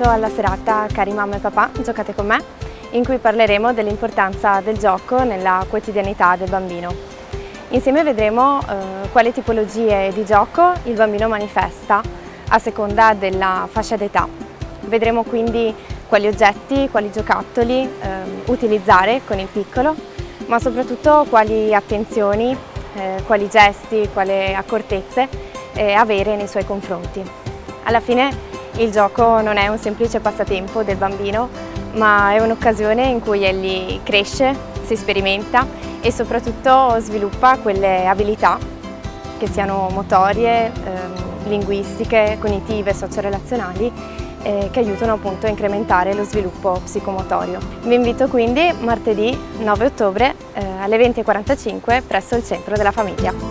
benvenuto alla serata Cari mamma e papà, giocate con me, in cui parleremo dell'importanza del gioco nella quotidianità del bambino. Insieme vedremo quali tipologie di gioco il bambino manifesta a seconda della fascia d'età. Vedremo quindi quali oggetti, quali giocattoli utilizzare con il piccolo, ma soprattutto quali attenzioni, quali gesti, quali accortezze avere nei suoi confronti. Alla fine il gioco non è un semplice passatempo del bambino, ma è un'occasione in cui egli cresce, si sperimenta e soprattutto sviluppa quelle abilità, che siano motorie, linguistiche, cognitive, socio-relazionali, che aiutano appunto a incrementare lo sviluppo psicomotorio. Vi invito quindi martedì 9 ottobre alle 20:45 presso il Centro della Famiglia.